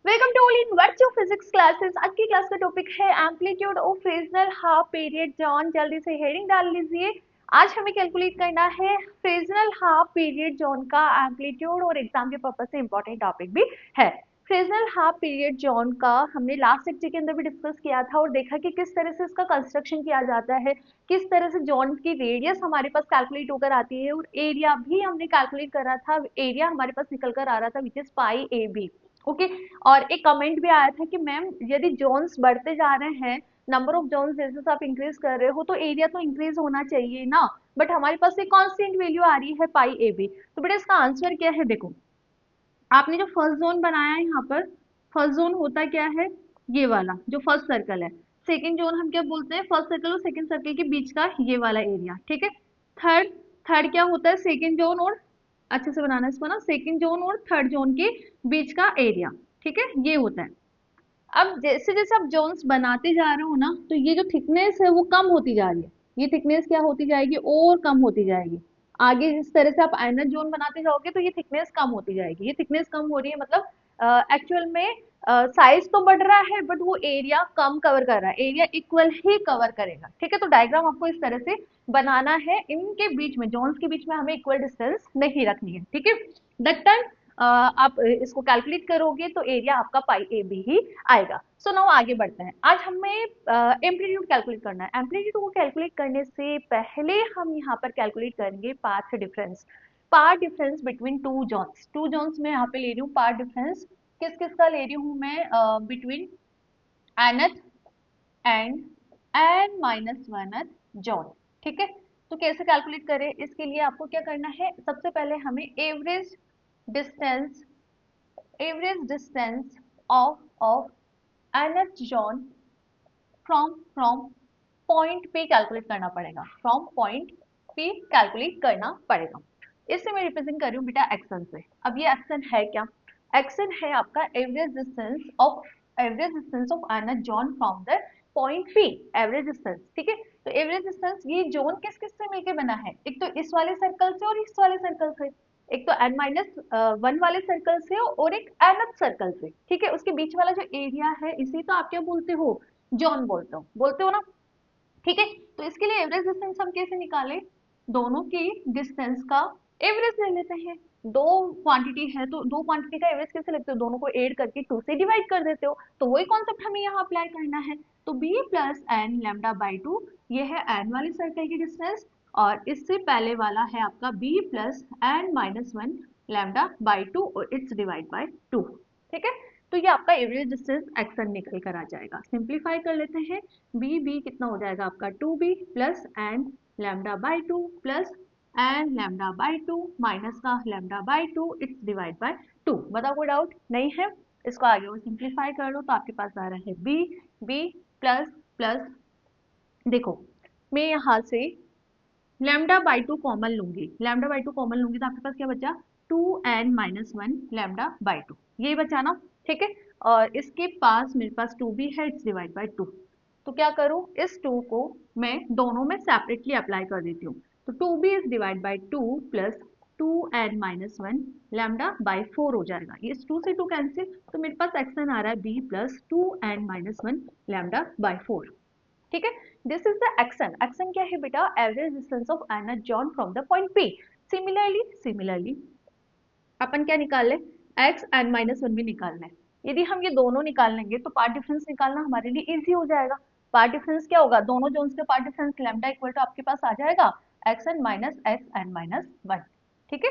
Welcome to all in virtual physics classes. आज की class का टॉपिक है amplitude of Fresnel half period zone. जल्दी से हेडिंग डाल लीजिए। आज हमें कैलकुलेट करना है फ्रेजनल हाफ पीरियड जोन का एम्पलीट्यूड और एग्जाम के पर्पज से इंपॉर्टेंट टॉपिक भी है। फ्रेजनल हाफ पीरियड जोन का हमने लास्ट लेक्चर के अंदर भी डिस्कस किया था और देखा कि किस तरह से इसका कंस्ट्रक्शन किया जाता है, किस तरह से जोन की रेडियस हमारे पास कैलकुलेट होकर आती है और एरिया भी हमने कैलकुलेट करा था। एरिया हमारे पास निकल कर आ रहा था which is pi A B. Okay. और एक कमेंट भी आया था कि मैम यदि जोन्स बढ़ते जा रहे हैं, नंबर ऑफ जोन्स जैसे आप इंक्रीज कर रहे हो तो एरिया तो इंक्रीज होना चाहिए ना। बट हमारे पास एक कांस्टेंट वैल्यू आ रही है पाई ए बी। तो बेटा इसका आंसर क्या है, देखो आपने जो फर्स्ट जोन बनाया है यहाँ पर, फर्स्ट जोन होता क्या है, ये वाला जो फर्स्ट सर्कल है। सेकंड जोन हम क्या बोलते हैं, फर्स्ट सर्कल और सेकंड सर्कल के बीच का ये वाला एरिया, ठीक है। थर्ड थर्ड क्या होता है, सेकंड जोन और, अच्छे से बनाना इसको ना, सेकंड जोन और थर्ड जोन के बीच का एरिया, ठीक है, ये होता है। अब जैसे जैसे आप जोन्स बनाते जा रहे हो ना, तो ये जो थिकनेस है वो कम होती जा रही है। ये थिकनेस क्या होती जाएगी, और कम होती जाएगी। आगे जिस तरह से आप आयनर जोन बनाते जाओगे तो ये थिकनेस कम होती जाएगी। ये थिकनेस कम हो रही है मतलब एक्चुअल में साइज तो बढ़ रहा है बट वो एरिया कम कवर कर रहा है, एरिया इक्वल ही कवर करेगा, ठीक है। तो डायग्राम आपको इस तरह से बनाना है, इनके बीच में जोन्स के बीच में हमें इक्वल डिस्टेंस नहीं रखनी है, ठीक है। दैट टाइम आप इसको कैलकुलेट करोगे तो एरिया आपका पाई ए बी ही आएगा। सो नाउ आगे बढ़ते हैं। आज हमें एम्पलीट्यूड कैलकुलेट करना है। एम्पलीट्यूड को कैलकुलेट करने से पहले हम यहाँ पर कैलकुलेट करेंगे path difference. Path difference between two zones. Two zones में यहाँ पे ले रही हूँ पाथ डिफरेंस। किस किस का ले रही हूँ मैं, between nth and n minus one zone, ठीक है। तो कैसे कैलकुलेट करें, इसके लिए आपको क्या करना है, सबसे पहले हमें distance average distance of nth zone from point पे कैलकुलेट करना पड़ेगा। फ्रॉम पॉइंट पे कैलकुलेट करना पड़ेगा। इससे मैं रिप्रेजेंट कर रही हूँ बेटा एक्सन से। अब ये एक्सन है क्या, एक्सन है आपका average distance of nth zone from the point P. Average distance, ठीक है। तो एवरेज डिस्टेंस ये जोन किस किस से मिलके बना है, एक तो इस वाले सर्कल से और इस वाले सर्कल से, एक तो n माइनस वन वाले सर्कल से और एक nth सर्कल से, ठीक है। उसके बीच वाला जो एरिया है इसी तो आप क्या बोलते हो, जॉन बोलते हो ना, ठीक है। तो इसके लिए एवरेज डिस्टेंस हम कैसे निकालें, दोनों की डिस्टेंस का एवरेज ले लेते हैं। दो क्वांटिटी है तो दो क्वांटिटी का एवरेज कैसे लेते हो, दोनों को ऐड करके टू से डिवाइड कर देते हो। तो वही कॉन्सेप्ट हमें यहाँ अप्लाई करना है। तो B plus N lambda by two, ये है एन वाले सर्कल की डिस्टेंस, और इससे पहले वाला है आपका B plus N minus one lambda by two और इट्स डिवाइड बाई टू, ठीक है। तो ये आपका एवरेज डिस्टेंस एक्सन निकल कर आ जाएगा। सिंप्लीफाई कर लेते हैं, बी कितना हो जाएगा आपका, two b plus N lambda by two plus N lambda by two minus का lambda by two it's divide by two. बताओ कोई डाउट नहीं है, इसको आगे और सिंप्लीफाई कर लो तो आपके पास आ रहा है बी प्लस प्लस, देखो मैं यहाँ से लैम्डा बाई टू कॉमन लूंगी, लैम्डा बाई टू कॉमन लूंगी तो आपके पास क्या बचा, two N minus one lambda by two, ये बचा ना, ठीक है। और इसके पास मेरे पास टू भी है, इट्स डिवाइड बाई टू। तो क्या करूं, इस टू को मैं दोनों में सेपरेटली अप्लाई कर देती हूँ। तो two B is divide by two plus two N minus one lambda by four हो जाएगा। ये टू से टू कैंसिल, तो मेरे पास एक्शन आ रहा है b plus two N minus one lambda by four, ठीक है। This is the action. Action क्या है बेटा, average distance of nth zone from the point P. Similarly अपन क्या निकाल ले, एक्स एन माइनस वन भी निकालना है। यदि हम ये दोनों निकाल लेंगे तो पार्ट डिफरेंस निकालना हमारे लिए इजी हो जाएगा। पार्ट डिफरेंस क्या होगा, दोनों जोन्स के part difference lambda equal to आपके पास आ जाएगा X N minus X N minus one, ठीक है।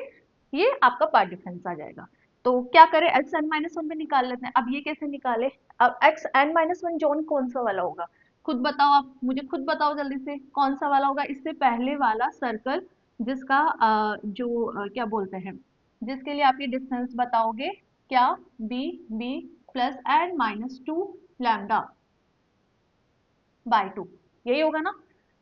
ये आपका पार्ट डिफरेंस आ जाएगा। तो क्या करें, एक्स एन माइनस वन भी निकाल लेते हैं। अब ये कैसे निकाले, अब X N minus one zone कौन सा वाला होगा, खुद बताओ, आप मुझे खुद बताओ जल्दी से, कौन सा वाला होगा, इससे पहले वाला सर्कल जिसका क्या बोलते हैं, जिसके लिए आप ये डिस्टेंस बताओगे क्या, B plus N minus two lambda by two, यही होगा ना।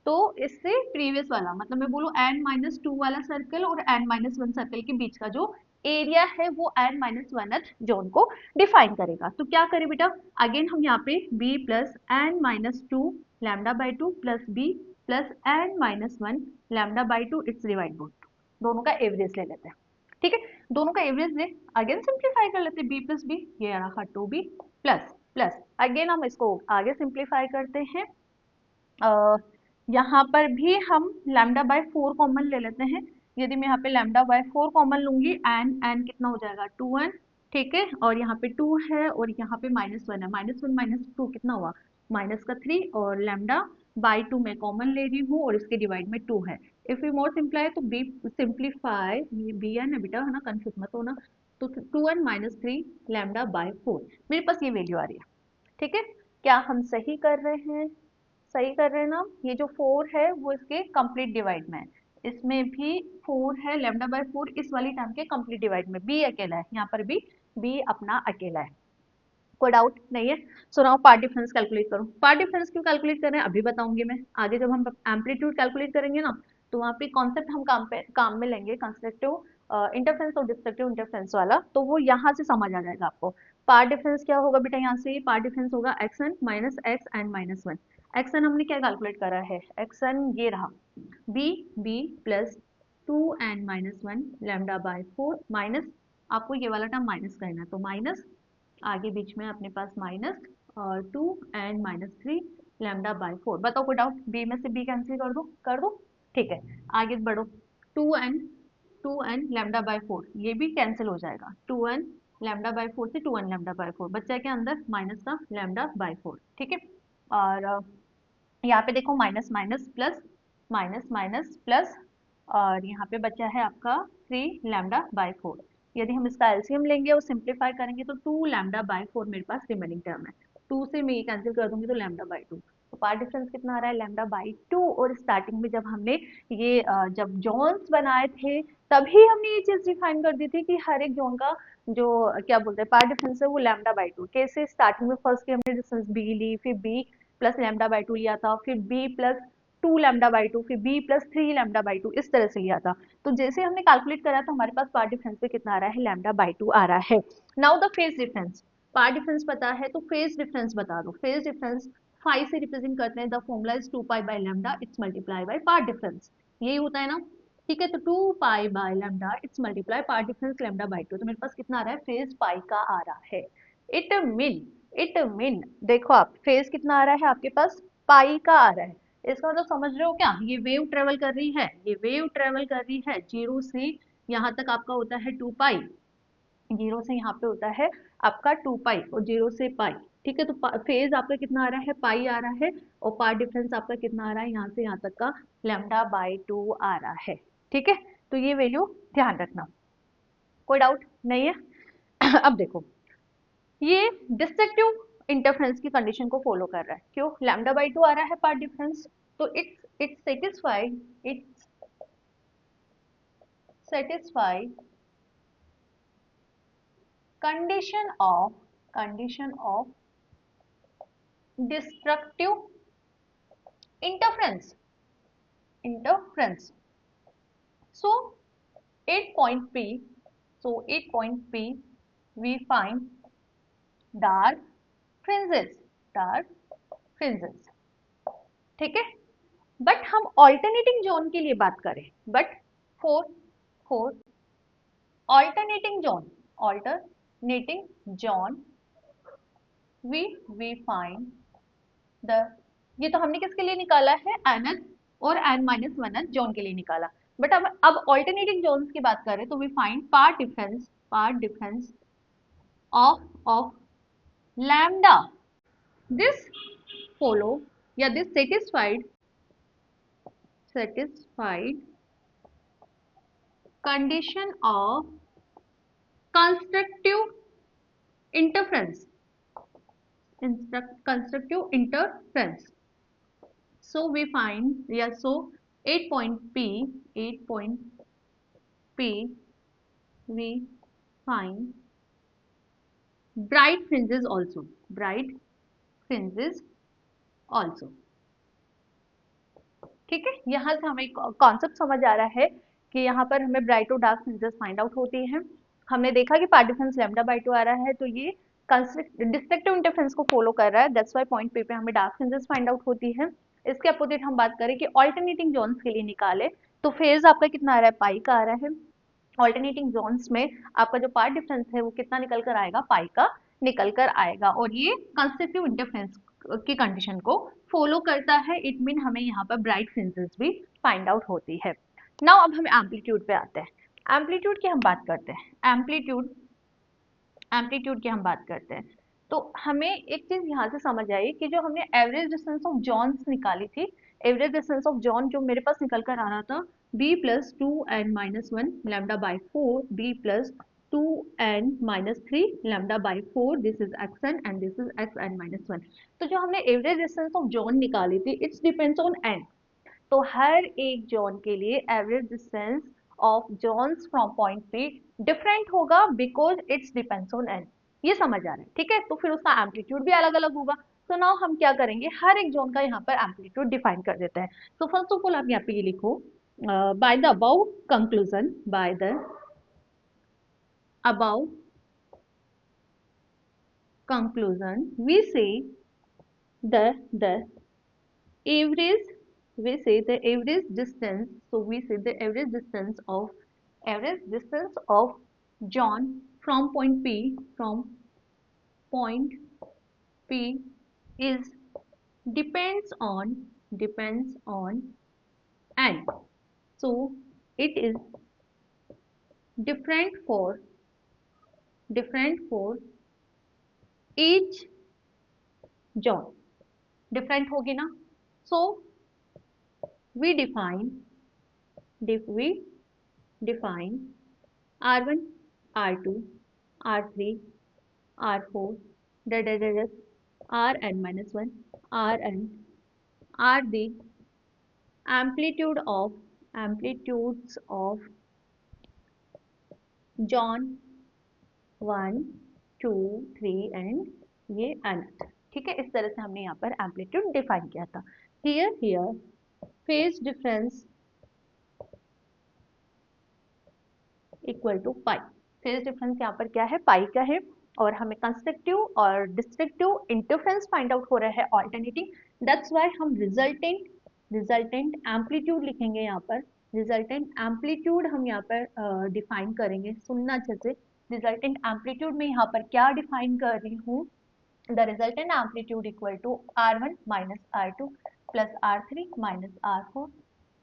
तो इससे प्रीवियस वाला मतलब मैं बोलूँ एन माइनस टू वाला सर्कल और एन माइनस वन सर्कल के बीच का जो एरिया है वो एन माइनस वन जोन को डिफाइन करेगा। तो क्या करें बेटा, अगेन हम यहाँ पे B plus N minus two lambda by two plus B plus N minus one lambda by two it's divide by two, दोनों का एवरेज ले लेते हैं, ठीक है। दोनों का एवरेज ले, अगेन सिंप्लीफाई कर लेते, बी प्लस बी, ये रहा 2b प्लस प्लस, अगेन हम इसको आगे सिंप्लीफाई करते हैं। यहाँ पर भी हम लैम्डा बाय 4 कॉमन ले लेते हैं। यदि मैं यहाँ पे लैम्डा बाय 4 कॉमन लूंगी, एन कितना हो जाएगा 2n, ठीक है, और यहाँ पे 2 है और यहाँ पे -1 है, -1 -2 कितना हुआ माइनस का 3, और लैम्डा बाय 2 मैं कॉमन ले रही हूँ और इसके डिवाइड में 2 है। इफ यू मोर सिंप्लाई तो बी सिंप्लीफाई, ये बी एन है बेटा, है ना, कंफ्यूज मत होना। तो 2n -3 लैम्डा बाय 4, मेरे पास ये वैल्यू आ रही है, ठीक है। क्या हम सही कर रहे हैं? सही कर रहे हैं ना। ये जो 4 है वो इसके कंप्लीट डिवाइड में है, इसमें भी 4 है, लैम्डा बाय 4 इस वाली टर्म के कंप्लीट डिवाइड में, बी अकेला है, यहाँ पर भी बी अपना अकेला है, कोई डाउट नहीं है। So now path difference calculate करो। पार्ट डिफरेंस क्यों कैलकुलेट कर रहे हैं अभी बताऊंगी मैं, आगे जब हम एम्पलीट्यूड कैलकुलेट करेंगे ना, तो वहाँ पे कॉन्सेप्ट हम काम में लेंगे, कंस्ट्रक्टिव इंटरफेरेंस और डिस्ट्रक्टिव इंटरफेरेंस वाला, तो वो यहाँ से समझ आ जाएगा आपको। पार्ट डिफरेंस क्या होगा बेटा, यहाँ से पार्ट डिफरेंस होगा xn minus x and -1। xn हमने क्या कैलकुलेट करा है, xn ये रहा b plus 2n-1 lambda by 4 minus, आपको ये वाला टर्म माइनस करना है, तो माइनस आगे बीच में अपने पास माइनस और 2n-3 लैम्डा बाय 4। बताओ कोई डाउट, बी में से बी कैंसिल कर दो, ठीक है। आगे बढ़ो, 2n लैम्डा बाय 4 ये भी कैंसिल हो जाएगा, 2n लैम्डा बाय 4 से 2n लैम्डा बाय 4 बच्चा के अंदर माइनस का लैम्डा बाय 4, ठीक है। और यहाँ पे देखो minus minus plus, minus minus plus, और यहाँ पे बचा है आपका 3 लैम्डा बाय 4। यदि हम इसका एलसीएम लेंगे और सिंप्लीफाई करेंगे तो 2 लैम्डा बाय 4 मेरे पास रिमेनिंग टर्म है, 2 से मैं ये कैंसिल कर दूंगी तो लैम्डा बाय 2, तो पार्ट डिफरेंस कितना आ रहा है लैम्डा बाय 2। और स्टार्टिंग में जब हमने ये जब जोन्स बनाए थे तभी हमने ये चीज डिफाइन कर दी थी कि हर एक जोन का जो क्या बोलते हैं पार्ट डिफरेंस है वो लैम्डा बाय 2। कैसे, स्टार्टिंग में फर्स्ट की हमने डिस्टेंस बी ली, फिर बी प्लस लैम्डा बाय 2 लिया था, फिर बी प्लस 2 लैम्डा बाय 2, फिर बी प्लस 3 लैम्डा बाय 2, इस तरह से लिया था। तो जैसे हमने कैलकुलेट करा तो हमारे पास पार्ट डिफरेंस पे कितना आ रहा है, लैम्डा बाय 2 आ रहा है। Now the phase difference, path difference पता है तो फेज डिफरेंस बता दो। फेज डिफरेंस फाई से रिप्रेजेंट करते हैं, the formula is 2 pi by lambda it's multiply by path difference, यही होता है ना, ठीक है। तो 2 pi by lambda it's multiply part difference lambda by 2, तो मेरे पास कितना आ रहा है, फेज पाई का आ रहा है। इट मीन देखो आप फेज कितना आ रहा है आपके पास, पाई का आ रहा है। इसका मतलब समझ रहे हो क्या, ये वेव ट्रेवल कर रही है, ये वेव ट्रेवल कर रही है, जीरो से यहाँ तक आपका होता है 2 पाई, जीरो से यहाँ पे होता है आपका 2 पाई और जीरो से पाई, ठीक है। तो फेज आपका कितना आ रहा है, पाई आ रहा है, और पार्ट डिफरेंस आपका कितना आ रहा है, यहाँ से यहाँ तक का लैम्डा बाय 2 आ रहा है, ठीक है। तो ये वैल्यू ध्यान रखना, कोई डाउट नहीं है। अब देखो ये डिस्ट्रक्टिव इंटरफेरेंस की कंडीशन को फॉलो कर रहा है, क्यों, लैम्डा बाय 2 आ रहा है पार्ट डिफरेंस, तो it's satisfy condition of destructive interference. So at point P, we find dark dark fringes, ठीक है। बट हम ऑल्टरनेटिंग जोन के लिए बात करें, but for for alternating zone we find the, ये तो हमने किसके लिए निकाला है, nth और n-1th जोन के लिए निकाला। बट अब ऑल्टरनेटिंग जोन्स की बात करें तो we find path difference of lambda, this follow या this satisfied condition of constructive interference, so we find, yeah, so 8 point P we find bright fringes also, ठीक है। यहाँ से हमें कॉन्सेप्ट समझ आ रहा है कि यहाँ पर हमें ब्राइट और डार्क फ्रिंजेस फाइंड आउट होती हैं। हमने देखा कि पार्ट डिफरेंस लैम्डा बाय 2 आ रहा है, तो ये डिस्ट्रक्टिव इंटरफेरेंस को फॉलो कर रहा है, दैट्स व्हाई पॉइंट पे हमें डार्क फ्रिंजेस फाइंड आउट होती है। इसके अपोजिट हम बात करें कि ऑल्टरनेटिंग जोन्स के लिए निकाले तो फेज आपका कितना आ रहा है, पाई का आ रहा है, ऑल्टरनेटिंग जोन्स में आपका जो पार्ट डिफरेंस है वो कितना निकल कर आएगा, पाई का निकल कर आएगा, और ये कंस्ट्रक्टिव इंटरफेरेंस की कंडीशन को फॉलो करता है। इट मीन हमें यहाँ पर ब्राइट फ्रिंजेस भी फाइंड आउट होती है। नाउ अब हम एम्पलीट्यूड पे आते हैं। एम्पलीट्यूड की हम बात करते हैं। एम्पलीट्यूड की हम बात करते हैं, तो हमें एक चीज यहाँ से समझ आई कि जो हमने एवरेज डिस्टेंस ऑफ जॉन्स निकाली थी, एवरेज डिस्टेंस ऑफ जॉन जो मेरे पास निकल कर आ रहा था, b plus two N minus one lambda by four, b plus two N minus three lambda by four, this is X N and this is X N minus one. तो जो हमने एवरेज डिस्टेंस ऑफ जॉन निकाली थी, it's depends on N. तो हर एक zone के लिए average distance of zones from point P different होगा because it's depends on n. ये समझ आ रहा है, ठीक है? तो फिर उसका एम्पलीट्यूड भी अलग अलग होगा। तो नाउ हम क्या करेंगे, हर एक जोन का यहाँ पर एम्पलीट्यूड डिफाइन कर देते हैं। तो फर्स्ट ऑफ ऑल आप यहाँ पे ये लिखो, by the above conclusion, by the above conclusion we say the average, we say the average distance, so we say the average distance of John from point point P is depends on n, so it is different for each John, different होगी ना? So we define R1, R2, R3, R4, Rn minus 1, Rn are the amplitudes of John 1, 2, 3 and ये nth। ठीक है, इस तरह से हमने यहाँ पर एम्पलीट्यूड डिफाइन किया था। Here phase difference equal to pi. Phase difference यहाँ पर क्या है, पाई का है, और हमें कंस्ट्रक्टिव और डिस्ट्रक्टिव इंटरफेरेंस फाइंड आउट हो रहा है ऑल्टरनेटिंग। दैट्स व्हाई हम रिजल्टेंट एम्पलीट्यूड लिखेंगे यहाँ पर। रिजल्टेंट एम्पलीट्यूड हम यहाँ पर डिफाइन करेंगे, सुनना अच्छे से। रिजल्टेंट एम्पलीट्यूड में यहाँ पर क्या डिफाइन कर रही हूँ, the resultant amplitude equal to R1 minus R2 plus R3 minus R4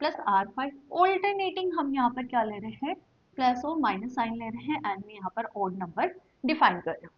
plus R5। Alternating हम यहाँ पर क्या ले रहे हैं, प्लस और माइनस साइन ले रहे हैं, एंड में यहाँ पर ओड नंबर डिफाइन कर रहे हैं।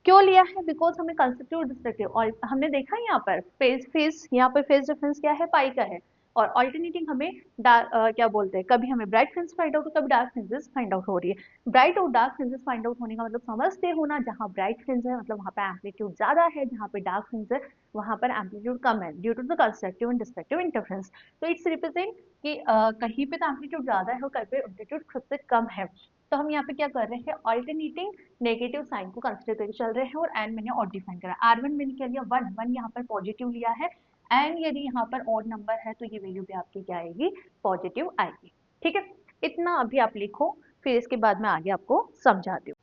क्यों लिया है, बिकॉज हमें कंस्ट्रक्टिव डिस्ट्रक्टिव, और हमने देखा यहाँ पर फेज यहाँ पर फेज डिफरेंस क्या है, पाई का है, और ऑल्टरनेटिंग हमें क्या बोलते हैं, कभी हमें ब्राइट फ्रिंज फाइंड आउट, कभी डार्क फ्रिंजेस फाइंड आउट हो रही है। ब्राइट और डार्क फ्रिंजेस फाइंड आउट होने का मतलब समझते हो ना, जहाँ ब्राइट फ्रिंज है मतलब वहाँ पे एम्पलीट्यूड ज्यादा है, जहाँ पे डार्क फ्रिंज है वहाँ पर एम्पलीट्यूड कम है, due to the constructive and destructive interference. तो इट्स रिप्रेजेंट कि कहीं पे तो एम्पलीट्यूड ज्यादा है और कहीं पे एम्पलीट्यूड खुद से कम है। तो हम यहाँ पे क्या कर रहे हैं, ऑल्टरनेटिंग नेगेटिव साइन को कंसिडर करके चल रहे हैं, और एन मैंने और डिफाइन करा। R1 मैंने क्या लिया, वन यहाँ पर पॉजिटिव लिया है, एंड यदि यहाँ पर ऑड नंबर है तो ये वैल्यू भी आपकी क्या आएगी, पॉजिटिव आएगी। ठीक है, इतना अभी आप लिखो, फिर इसके बाद मैं आगे आपको समझाती हूँ।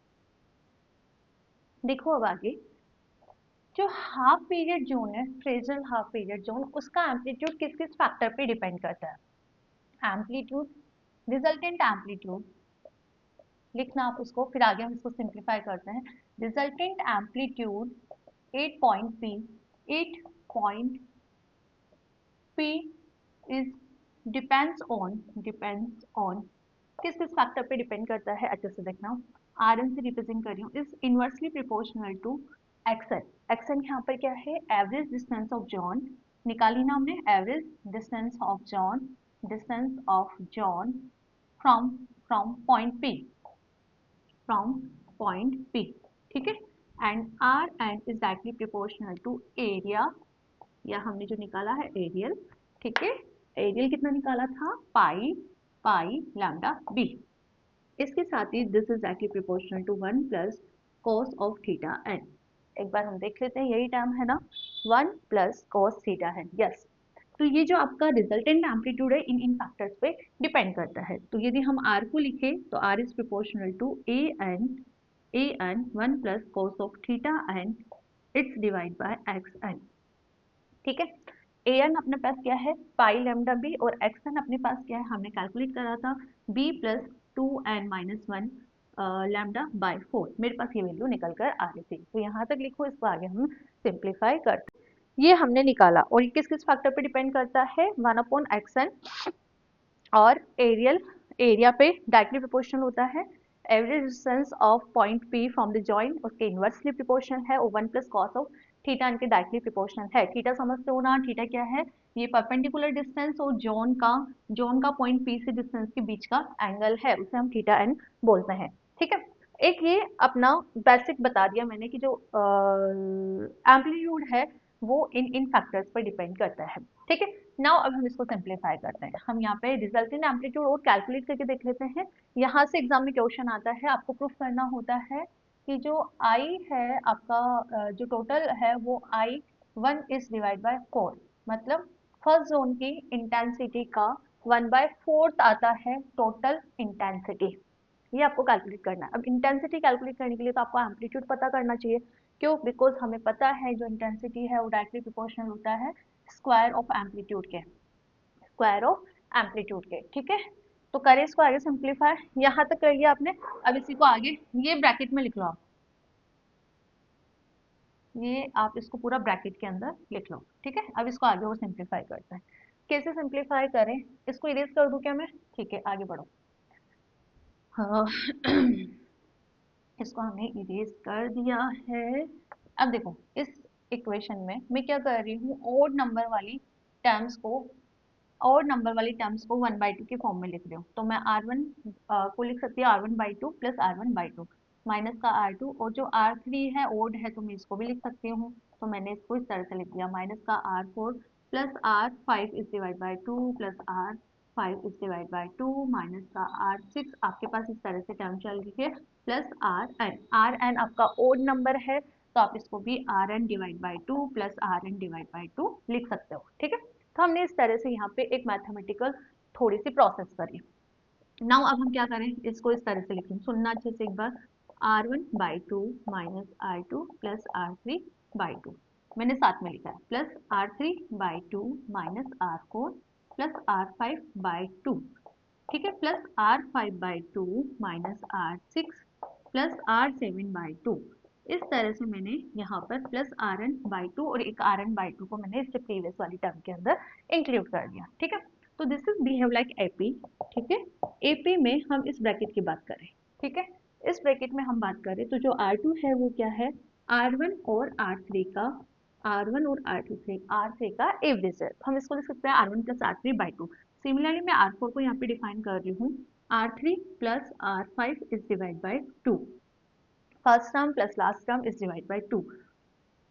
देखो अब आगे, जो हाफ पीरियड जोन है, फ्रेजल हाफ पीरियड जोन, उसका एम्पलीट्यूड किस किस फैक्टर पे डिपेंड करता है। एम्पलीट्यूड, रिजल्टेंट एम्पलीट्यूड लिखना आप उसको, फिर आगे हम इसको सिंप्लीफाई करते हैं। Resultant amplitude 8 point P is depends on किस किस फैक्टर पे डिपेंड करता है, अच्छे से देखना। Rn से रिप्रेजेंट कर रही हूँ, is inversely proportional to Xn। Xn यहाँ पर क्या है, एवरेज डिस्टेंस ऑफ जॉन निकाली ना हमने, average distance of zone from point P, ठीक है, and Rn is directly proportional to area, या हमने जो निकाला है एरियल, ठीक है, एरियल कितना निकाला था, पाई लैम्डा बी। इसके साथ ही this is actually proportional to 1 plus cos of theta n. एक बार हम देख लेते हैं, यही टर्म है ना, 1 plus cos theta n, yes. तो ये जो आपका रिजल्टेंट एम्पलीट्यूड है, इन फैक्टर्स पे डिपेंड करता है। तो यदि हम आर को लिखे तो R is proportional to A n 1 plus cos of theta n, it's divide by x n. ठीक है, ए एन अपने पास क्या है, पाई लैम्डा बी, और एक्स एन अपने पास क्या है, हमने कैलकुलेट करा था b plus 2n-1 lambda by 4, मेरे पास ये वैल्यू निकल कर आ रही थी। तो यहाँ तक लिखो, इसको आगे हम सिंप्लीफाई करते हैं। ये हमने निकाला, और ये किस किस फैक्टर पे डिपेंड करता है, 1/xn, और एरिया पे डायरेक्टली प्रोपोर्शनल होता है। Average distance of point P from the joint उसके इनवर्सली प्रोपोर्शनल है, और 1 प्लस कॉस ऑफ थीटा इनके डायरेक्टली प्रोपोर्शनल है। थीटा समझते हो ना, थीटा क्या है, ये परपेंडिकुलर डिस्टेंस और जोन का पॉइंट पी से डिस्टेंस के बीच का एंगल है, उसे हम थीटा एन बोलते हैं। ठीक है, एक ये अपना बेसिक बता दिया मैंने कि जो एम्पलीट्यूड है वो इन फैक्टर्स पर डिपेंड करता है। ठीक है, नाउ अब हम इसको सिंप्लीफाई करते हैं। हम यहाँ पे रिजल्टेंट एम्पलीट्यूड और कैलकुलेट करके देख लेते हैं। यहाँ से एग्जाम में क्वेश्चन आता है, आपको प्रूफ करना होता है कि जो आई है आपका, जो टोटल है वो I1 इज डिवाइड बाय 4, मतलब फर्स्ट जोन की इंटेंसिटी का 1/4 आता है टोटल इंटेंसिटी। ये आपको कैलकुलेट करना है। अब इंटेंसिटी कैलकुलेट करने के लिए तो आपको एम्पलीट्यूड पता करना चाहिए। क्यों? बिकॉज हमें पता है जो इंटेंसिटी है वो डायरेक्टली प्रोपोर्शनल होता है स्क्वायर ऑफ एम्पलीट्यूड के, स्क्वायर ऑफ एम्पलीट्यूड के। ठीक है, तो करें इसको आगे सिंप्लीफाई। यहाँ तक कर लिया आपने, अब इसी को आगे ये ब्रैकेट में लिख लो आप, ये आप इसको पूरा ब्रैकेट के अंदर लिख लो। ठीक है, अब इसको आगे और सिंप्लीफाई करते हैं। कैसे सिंप्लीफाई करें, इसको इरेज कर दूं क्या मैं? ठीक है, आगे बढ़ो। हाँ इसको हमने इरेज कर दिया है। अब देखो, इस इक्वेशन में मैं क्या कर रही हूँ, ओड नंबर वाली टर्म्स को, और नंबर वाली टर्म्स को 1/2 के फॉर्म में लिख रही हूँ। तो मैं R1 को लिख सकती हूँ R1/2 प्लस R1/2 माइनस का R2, और जो R3 है ओड है तो मैं इसको भी लिख सकती हूँ। तो मैंने इसको इस तरह से लिख दिया, माइनस का R4 plus R5 is divide by 2 plus R5 is divide by 2 minus का R6, आपके पास इस तरह से टर्म चल रही है, प्लस Rn आपका ओड नंबर है तो आप इसको भी Rn divide by 2 plus Rn divide by 2 लिख सकते हो। ठीक है, तो हमने इस तरह से यहाँ पे एक मैथमेटिकल थोड़ी सी प्रोसेस करी। नाउ अब हम क्या करें, इसको इस तरह से लिखें, सुनना अच्छे से एक बार, R1/2 minus R2 plus R3/2, मैंने साथ में लिखा है, plus R3/2 minus R4 plus R5/2। ठीक है, plus R5/2 minus R6 plus R7/2। इस तरह से मैंने यहाँ पर प्लस Rn/2 और एक Rn/2 को मैंने इससे प्रीवियस वाली टर्म के अंदर इंक्लूड कर दिया। ठीक है, तो this is behave like AP. ठीक है, एपी में हम इस ब्रैकेट की बात करें। ठीक है, इस ब्रैकेट में हम बात करें तो जो R2 है वो क्या है, R1 और R3 का, R1 और R3 का एवरेज है। तो हम इसको लिख सकते हैं R1 प्लस R3/2। सिमिलरली मैं R4 को यहाँ पे डिफाइन कर रही हूँ, R3 plus R5 is divide by 2, first term plus last term is divide by 2।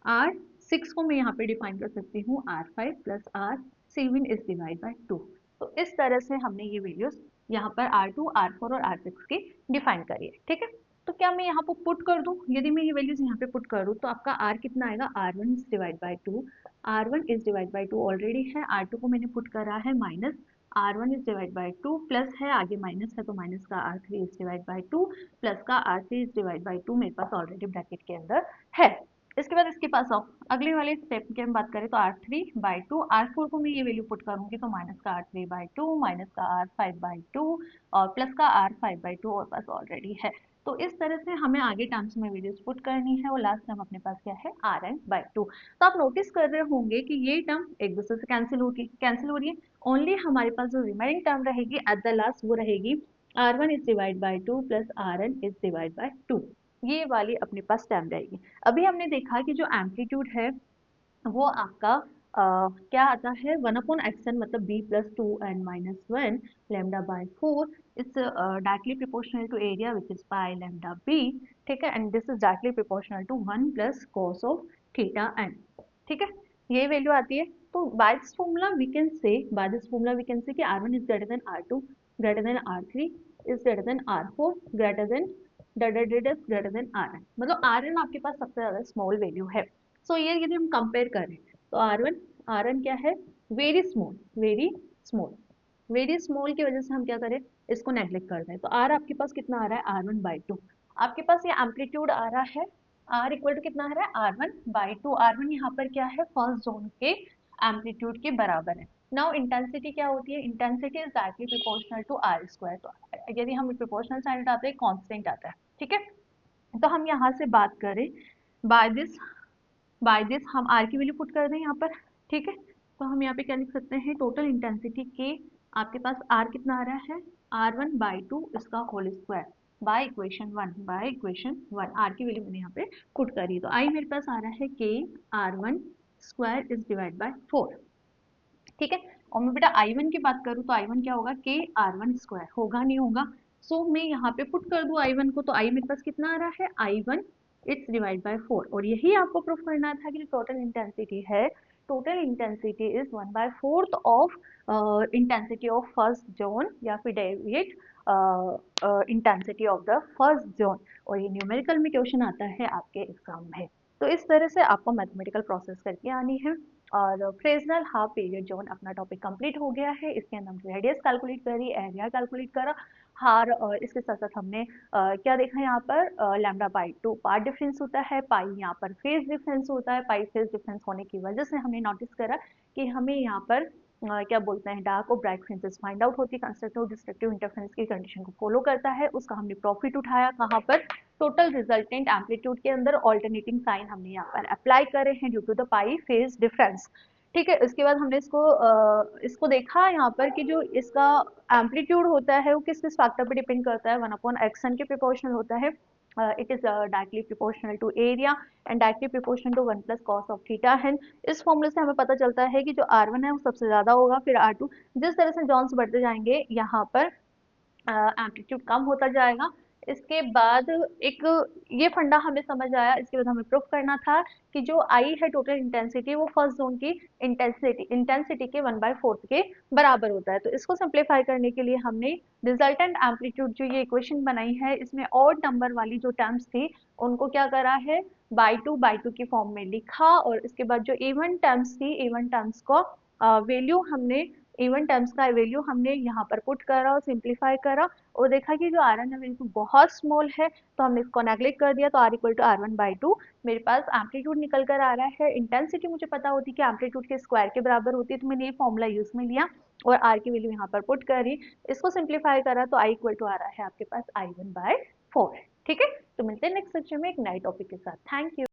R6 को मैं यहाँ पे डिफाइन कर सकती हूँ, R5 plus R7 is divide by 2। तो इस तरह से हमने ये वैल्यूज यहाँ पर R2, R4 और R6 की डिफाइन करी है। ठीक है, तो क्या मैं यहाँ पर पुट कर दूँ, यदि मैं ये वैल्यूज यहाँ पे पुट करूँ तो आपका R कितना आएगा, R1 is divide by 2, R1 is divide by 2 already है, R2 को मैंने पुट करा है, minus R1 is divide by 2 plus है, आगे माइनस है तो माइनस का R3 is divide by 2 plus का R3 इज डिवाइड बाई 2 मेरे पास ऑलरेडी ब्रैकेट के अंदर है। इसके बाद इसके पास आओ, अगले वाले स्टेप की हम बात करें तो R3/2, R4 को मैं ये वैल्यू पुट करूंगी तो माइनस का R3/2 माइनस का R5/2 और प्लस का R5/2 और पास ऑलरेडी है। तो इस तरह से हमें आगे टर्म्स में वैल्यूज पुट करनी है, और लास्ट टर्म अपने पास क्या है, Rn/2। तो आप नोटिस कर रहे होंगे कि ये टर्म एक दूसरे से कैंसिल हो रही है। ओनली हमारे पास जो रिमेनिंग टर्म रहेगी एट द लास्ट वो रहेगी R1 is divide by 2 plus Rn is divide by 2, ये वाली अपने पास टर्म रहेगी। अभी हमने देखा कि जो एम्पलीट्यूड है वो आपका क्या आता है, 1/xn, मतलब b plus 2n-1 lambda by 4 is directly proportional to area which is pi lambda b। ठीक है, and this is directly proportional to 1 plus cos of theta n। ठीक है, ये वैल्यू आती है। तो by this formula we can say कि R1 is greater than R2 greater than R3 is greater than R4 greater than greater than Rn, मतलब Rn आपके पास सबसे ज्यादा स्मॉल वैल्यू है। सो ये यदि हम कंपेयर करें तो Rn क्या है, वेरी स्मॉल, वेरी स्मॉल की वजह से हम क्या करें, इसको नेग्लेक्ट कर दें। तो R आपके पास कितना आ रहा है, R1/2। आपके पास ये एम्पलीट्यूड आ रहा है, R इक्वल टू कितना आ रहा है, R1/2। R1 यहाँ पर क्या है, फर्स्ट जोन के एम्पलीट्यूड के बराबर है। नाउ इंटेंसिटी क्या होती है, intensity is directly proportional to R square. तो यदि हम प्रोपोर्शनल साइन हटाते हैं कांस्टेंट आता है, ठीक है। तो हम यहाँ से बात करें बाय दिस, हम आर की वैल्यू पुट कर दें यहाँ पर, ठीक है। तो हम यहाँ पे क्या लिख सकते हैं, टोटल इंटेंसिटी के, आपके पास आर कितना आ रहा है, R1/2 इसका whole square by equation 1 R की वैल्यू मैंने यहाँ पे पुट करी। तो आई मेरे पास आ रहा है के R1 square is divide by 4, ठीक है। और मैं बेटा I1 की बात करूँ तो I1 क्या होगा, के R1 स्क्वायर, होगा नहीं होगा। सो मैं यहाँ पे पुट कर दूँ I1 को, तो आई मेरे पास कितना आ रहा है, I1 इट्स डिवाइड बाय 4। और यही आपको प्रूफ करना था कि टोटल इंटेंसिटी है, total intensity is 1/4 of intensity of first zone, या फिर deviate intensity of the first zone. और ये न्यूमेरिकल में क्वेश्चन आता है आपके एग्जाम में। तो इस तरह से आपको मैथमेटिकल प्रोसेस करके आनी है। और फ्रेजनल हाफ पीरियड जोन अपना टॉपिक कंप्लीट हो गया है। इसके अंदर हमने रेडियस कैलकुलेट करी, एरिया कैलकुलेट करा, हार, और इसके साथ साथ हमने क्या देखा यहाँ पर, λ/2 पार्ट डिफरेंस होता है, पाई यहाँ पर फेज डिफरेंस होता है। पाई फेज डिफरेंस होने की वजह से हमने नोटिस करा कि हमें यहाँ पर क्या बोलते हैं, डार्क और ब्राइट फ्रिंजेस फाइंड आउट होती है, कंस्ट्रक्टिव डिस्ट्रक्टिव इंटरफेरेंस की कंडीशन को फॉलो करता है। उसका हमने प्रॉफिट उठाया कहाँ पर, टोटल रिजल्टेंट एम्पलीट्यूड के अंदर ऑल्टरनेटिंग साइन हमने यहाँ पर अप्लाई करे हैं due to the pi phase difference, ठीक है। इसके बाद हमने इसको देखा यहाँ पर कि जो इसका एम्पलीट्यूड होता है वो किस किस फैक्टर पे डिपेंड करता है, 1/xn के प्रोपोर्शनल होता है। It is directly proportional to area and directly proportional to 1 + cos of theta है। इस फॉर्मूले से हमें पता चलता है कि जो R1 है वो सबसे ज्यादा होगा, फिर R2। जिस तरह से जॉन्स बढ़ते जाएंगे यहाँ पर एम्पलीट्यूड कम होता जाएगा। इसके बाद एक ये फंडा हमें समझ आया। इसके बाद हमें प्रूफ करना था कि जो आई है टोटल इंटेंसिटी, वो फर्स्ट जोन की इंटेंसिटी के 1/4 के बराबर होता है। तो इसको सिंप्लीफाई करने के लिए हमने रिजल्टेंट एम्पलीट्यूड जो ये इक्वेशन बनाई है, इसमें ऑड नंबर वाली जो टर्म्स थी उनको क्या करा है, बाई टू की फॉर्म में लिखा। और इसके बाद जो इवन टर्म्स थी, इवन टर्म्स को वैल्यू हमने इवन टर्म्स का वैल्यू हमने यहाँ पर पुट करा और सिंप्लीफाई करा, और देखा कि जो R1 है वैल्यू बहुत स्मॉल है, तो हमने इसको नेग्लेक्ट कर दिया। तो R = R1/2 मेरे पास एम्पलीट्यूड निकल कर आ रहा है। इंटेंसिटी मुझे पता होती है कि एम्पलीट्यूड के स्क्वायर के बराबर होती है, तो मैंने ये फॉर्मूला यूज में लिया और R की वैल्यू यहाँ पर पुट करी, इसको सिंप्लीफाई करा, तो I = आ रहा है आपके पास I1/4, ठीक है। तो मिलते हैं नेक्स्ट सेक्शन में एक नए टॉपिक के साथ। Thank you.